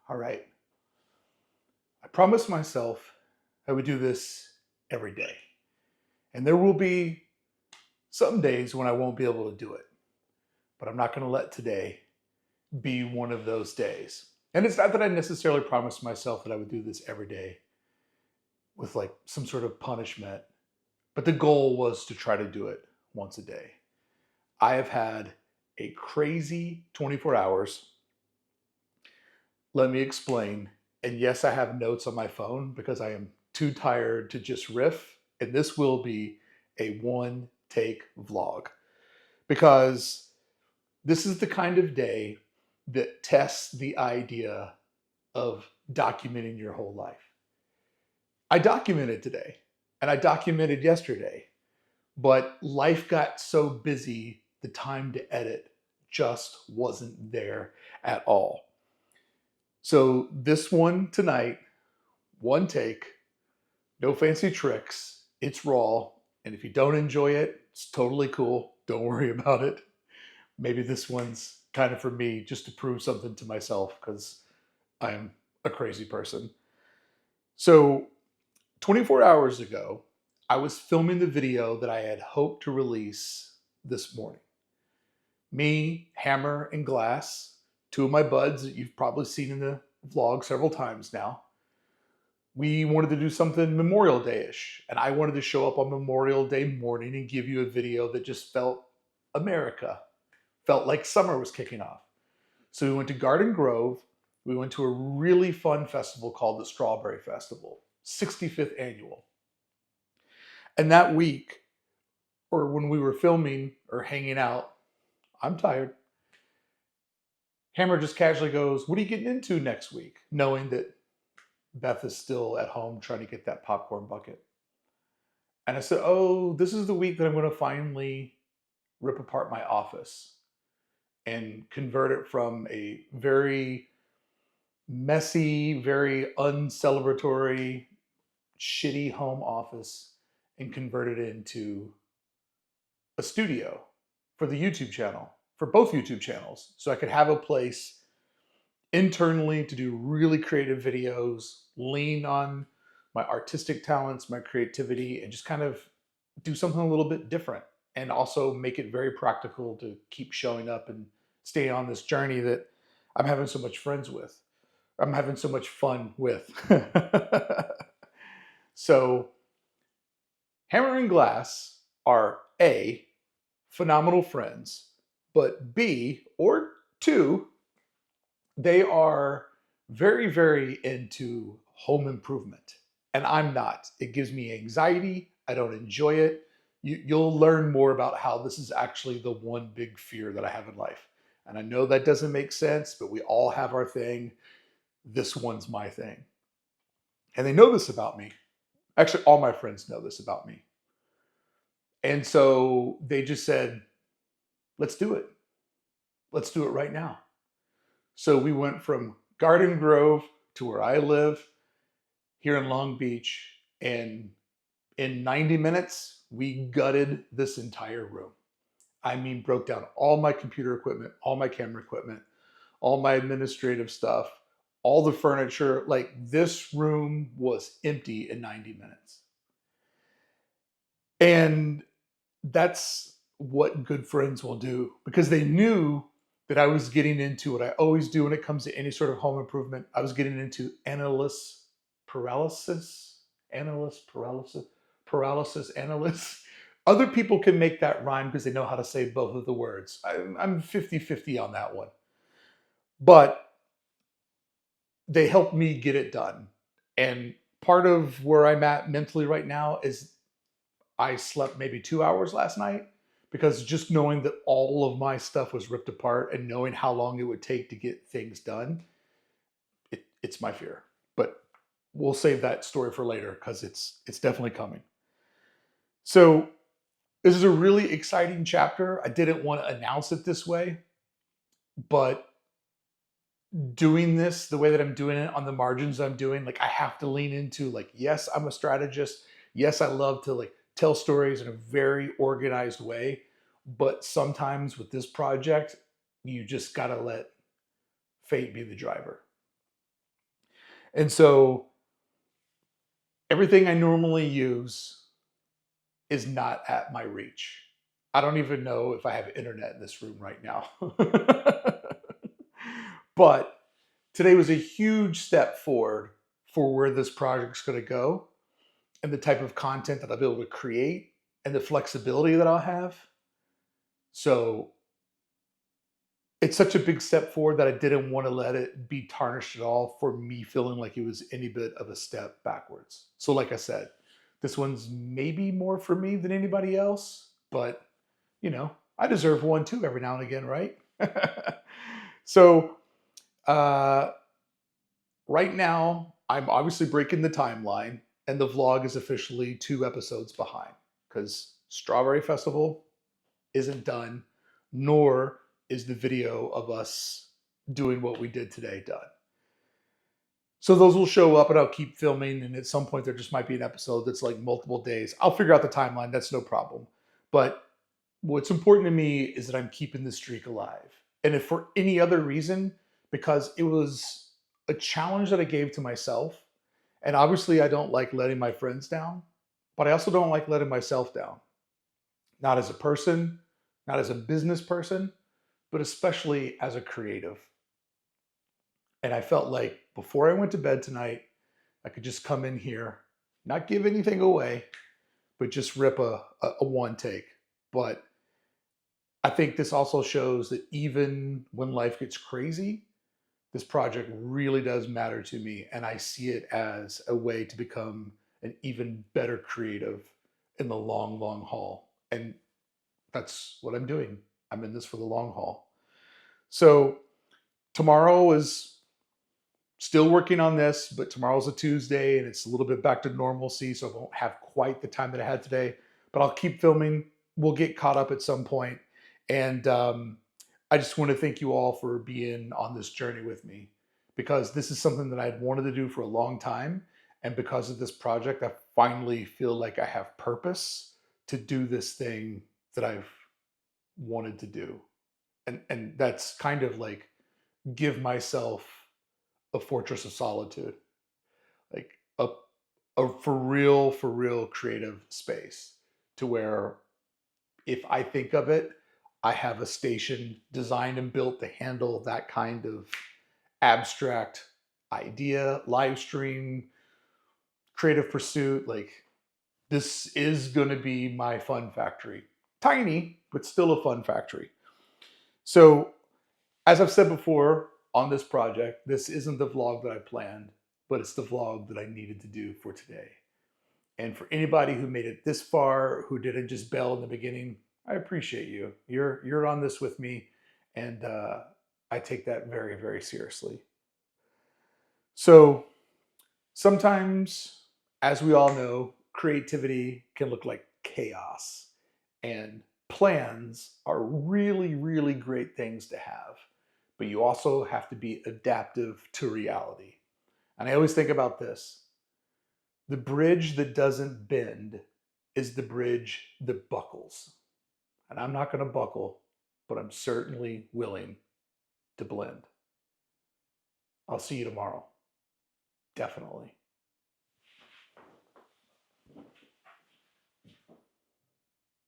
All right. I promised myself I would do this every day. And there will be some days when I won't be able to do it. But I'm not going to let today be one of those days. And it's not that I necessarily promised myself that I would do this every day with like some sort of punishment, but the goal was to try to do it once a day. I have had a crazy 24 hours. Let me explain. And yes, I have notes on my phone because I am too tired to just riff. And this will be a one take vlog because this is the kind of day that tests the idea of documenting your whole life. I documented today and I documented yesterday, but life got so busy, the time to edit just wasn't there at all. So this one tonight, one take, no fancy tricks. It's raw. And if you don't enjoy it, it's totally cool. Don't worry about it. Maybe this one's kind of for me just to prove something to myself because I'm a crazy person. So 24 hours ago, I was filming the video that I had hoped to release this morning. Me, Hammer, and Glass, two of my buds that you've probably seen in the vlog several times now, we wanted to do something Memorial Day-ish. And I wanted to show up on Memorial Day morning and give you a video that just felt America, felt like summer was kicking off. So we went to Garden Grove. We went to a really fun festival called the Strawberry Festival, 65th annual. And that week, or when we were filming or hanging out, I'm tired. Hammer just casually goes, "What are you getting into next week?" Knowing that Beth is still at home trying to get that popcorn bucket. And I said, "Oh, this is the week that I'm going to finally rip apart my office and convert it from a very messy, very uncelebratory, shitty home office and convert it into a studio for the YouTube channel, for both YouTube channels. So I could have a place internally to do really creative videos, lean on my artistic talents, my creativity, and just kind of do something a little bit different. And also make it very practical to keep showing up and stay on this journey that I'm having so much friends with. I'm having so much fun with. So, Hammer and Glass are A, phenomenal friends, but B, or two, they are very, very into home improvement. And I'm not. It gives me anxiety. I don't enjoy it. You'll learn more about how this is actually the one big fear that I have in life. And I know that doesn't make sense, but we all have our thing. This one's my thing. And they know this about me. Actually, all my friends know this about me. And so they just said, let's do it. Let's do it right now. So we went from Garden Grove to where I live here in Long Beach. And in 90 minutes, we gutted this entire room. I mean, broke down all my computer equipment, all my camera equipment, all my administrative stuff, all the furniture. Like this room was empty in 90 minutes. And that's what good friends will do because they knew that I was getting into what I always do when it comes to any sort of home improvement. I was getting into paralysis, analysis. Other people can make that rhyme because they know how to say both of the words. I'm 50-50 on that one. But they helped me get it done. And part of where I'm at mentally right now is I slept maybe 2 hours last night because just knowing that all of my stuff was ripped apart and knowing how long it would take to get things done, it's my fear. But we'll save that story for later because it's definitely coming. So this is a really exciting chapter. I didn't want to announce it this way, but doing this the way that I'm doing it on the margins I'm doing, like I have to lean into like, yes, I'm a strategist. Yes, I love to like tell stories in a very organized way. But sometimes with this project, you just got to let fate be the driver. And so everything I normally use is not at my reach. I don't even know if I have internet in this room right now. But today was a huge step forward for where this project's going to go and the type of content that I'll be able to create and the flexibility that I'll have. So it's such a big step forward that I didn't want to let it be tarnished at all for me feeling like it was any bit of a step backwards. So, like I said, this one's maybe more for me than anybody else, but I deserve one too every now and again, right? So, uh, right now, I'm obviously breaking the timeline, and the vlog is officially 2 episodes behind because Strawberry Festival isn't done, nor is the video of us doing what we did today done. So those will show up and I'll keep filming. And at some point, there just might be an episode that's like multiple days. I'll figure out the timeline. That's no problem. But what's important to me is that I'm keeping the streak alive. And if for any other reason, because it was a challenge that I gave to myself, and obviously I don't like letting my friends down, but I also don't like letting myself down. Not as a person, not as a business person, but especially as a creative. And I felt like before I went to bed tonight, I could just come in here, not give anything away, but just rip a one take. But I think this also shows that even when life gets crazy, this project really does matter to me. And I see it as a way to become an even better creative in the long, long haul. And that's what I'm doing. I'm in this for the long haul. So tomorrow is still working on this, but tomorrow's a Tuesday and it's a little bit back to normalcy. So I won't have quite the time that I had today, but I'll keep filming. We'll get caught up at some point. And I just want to thank you all for being on this journey with me because this is something that I'd wanted to do for a long time. And because of this project, I finally feel like I have purpose to do this thing that I've wanted to do. And that's kind of like give myself a fortress of solitude, like a for real creative space to where if I think of it, I have a station designed and built to handle that kind of abstract idea, live stream, creative pursuit. Like this is going to be my fun factory. Tiny, but still a fun factory. So as I've said before on this project, this isn't the vlog that I planned, but it's the vlog that I needed to do for today. And for anybody who made it this far, who didn't just bail in the beginning, I appreciate you. You're on this with me, and I take that very, very seriously. So sometimes, as we all know, creativity can look like chaos, and plans are really, really great things to have. But you also have to be adaptive to reality. And I always think about this. The bridge that doesn't bend is the bridge that buckles. And I'm not going to buckle, but I'm certainly willing to blend. I'll see you tomorrow. Definitely.